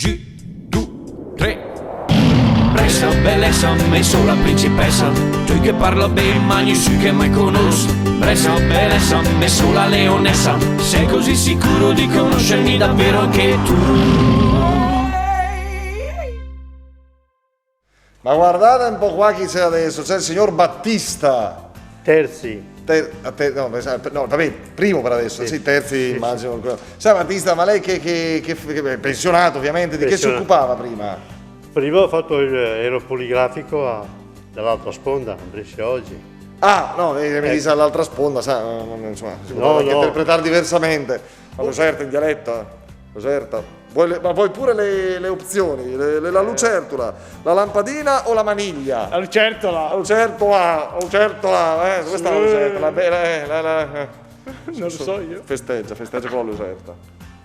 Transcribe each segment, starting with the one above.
2, 3. Pressa, bellezza, messo la principessa. Tu che parla bene, magni su che mai conosco. Pressa, bellezza, messo la leonessa. Sei così sicuro di conoscermi davvero anche tu? Ma guardate un po' qua chi c'è adesso, c'è il signor Battista. Terzi. No, vabbè, primo per adesso, sì, terzi sì, immagino. Sì. Sai Battista, ma lei che è pensionato ovviamente, di che si occupava prima? Prima ho fatto ero poligrafico dall'altra sponda, a Brescia oggi. Ah, no, mi dice all'altra sponda, sa, insomma, si può anche interpretare diversamente. Ma Lucerta in dialetto, Lucerta. Vuoi pure le opzioni, la lucertola, la lampadina o la maniglia? La lucertola. La lucertola, questa è la lucertola. Non lo so io. Festeggia con la lucerta.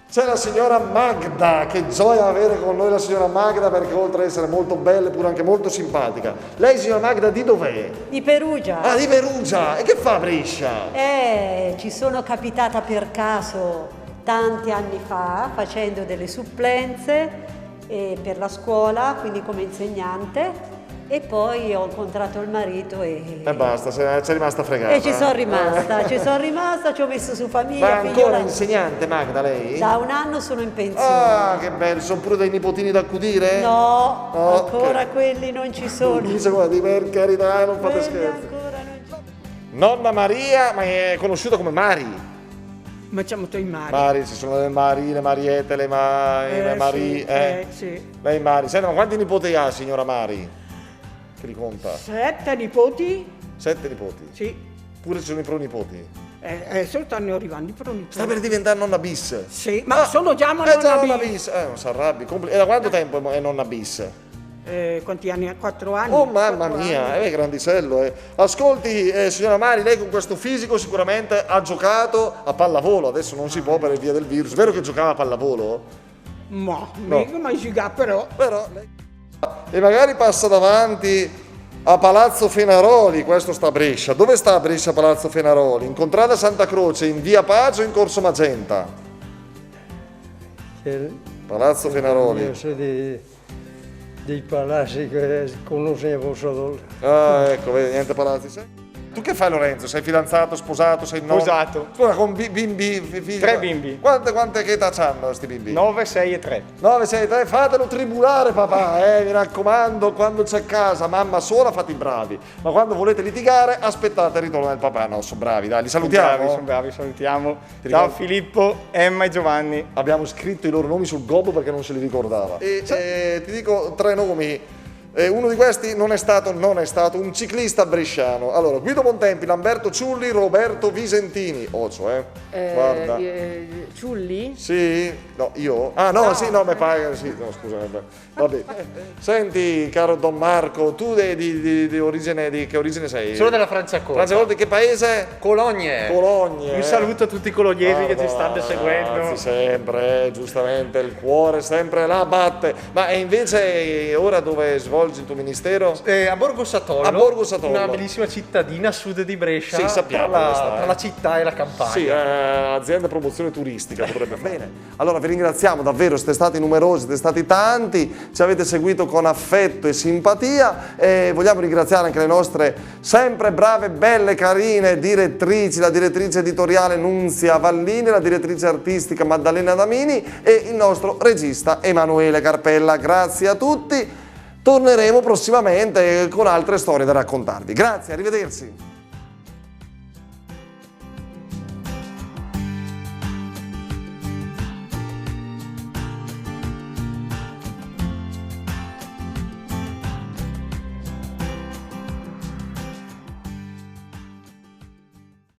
C'è la signora Magda, che gioia avere con noi la signora Magda, perché oltre ad essere molto bella è pure anche molto simpatica. Lei, signora Magda, di dov'è? Di Perugia. Ah, di Perugia. E che fa a Brescia? Ci sono capitata per caso tanti anni fa facendo delle supplenze per la scuola, quindi come insegnante, e poi ho incontrato il marito e basta, c'è rimasta fregata. E ci sono rimasta, ci ho messo su famiglia. Ma ancora insegnante Magda lei? Da un anno sono in pensione. Ah, che bello, sono pure dei nipotini da accudire? No, ancora quelli non ci sono. Di per carità, non fate scherzi. Nonna Maria, ma è conosciuta come Mari? Ma c'è molto in Mari. Mari, ci sono le Mari, le Mariette, le Marie. Sì. Lei Mari. Senta, ma quanti nipoti ha, signora Mari? Che li conta? 7 nipoti. 7 nipoti? Sì. Pure ci sono i pronipoti? Adesso stanno arrivando i pronipoti. Sta per diventare nonna bis? Sì, ma sono già nonna bis. Non si arrabbi. E da quanto tempo è nonna bis? Quanti anni? 4 anni. Oh mamma mia, è grandicello. Ascolti, signora Mari, lei con questo fisico sicuramente ha giocato a pallavolo, adesso non si può per via del virus. Vero che giocava a pallavolo? No, mica mai giocato però lei... E magari passa davanti a Palazzo Fenaroli, questo sta a Brescia. Dove sta a Brescia Palazzo Fenaroli? In Contrada Santa Croce, in via Pace o in Corso Magenta? Palazzo Fenaroli. Dei palazzi che conoscevo solo. Ah, ecco, vedi, niente palazzi. Tu che fai, Lorenzo? Sei fidanzato, sposato, sei nonno? Sposato. Scusa, con bimbi, figli? 3 bimbi. Quante che età hanno questi bimbi? 9, 6 e 3. 9, 6 e 3, fatelo tribulare papà, mi raccomando, quando c'è casa, mamma sola fate i bravi. Ma quando volete litigare, aspettate il ritorno del papà. No, sono bravi, dai, li salutiamo. Sono bravi, salutiamo. Ciao Filippo, Emma e Giovanni. Abbiamo scritto i loro nomi sul gobbo perché non se li ricordava. E ti dico 3 nomi. Uno di questi non è stato un ciclista bresciano. Allora, Guido Bontempi, Lamberto Ciulli, Roberto Visentini. Guarda. Ciulli? Sì? No, io? Ah, no, sì, no, mi paga, sì, no, scusa. Vabbè. Senti, caro Don Marco, tu di origine, di che origine sei? Sono della Franciacorta. Franciacorta, di che paese? Cologne. Un saluto a tutti i colognesi che ci stanno seguendo. Sempre, giustamente, il cuore sempre là batte. Ma invece ora dove svolgi il tuo ministero? A Borgo Satollo. A Borgo Satollo. Una bellissima cittadina a sud di Brescia. Sì, sappiamo. Tra la città e la campagna. Sì, azienda promozione turistica potrebbe bene. Allora vi ringraziamo davvero, siete stati numerosi, siete stati tanti, ci avete seguito con affetto e simpatia e vogliamo ringraziare anche le nostre sempre brave, belle, carine direttrici, la direttrice editoriale Nunzia Vallini, la direttrice artistica Maddalena Damini e il nostro regista Emanuele Carpella. Grazie a tutti. Torneremo prossimamente con altre storie da raccontarvi. Grazie, arrivederci.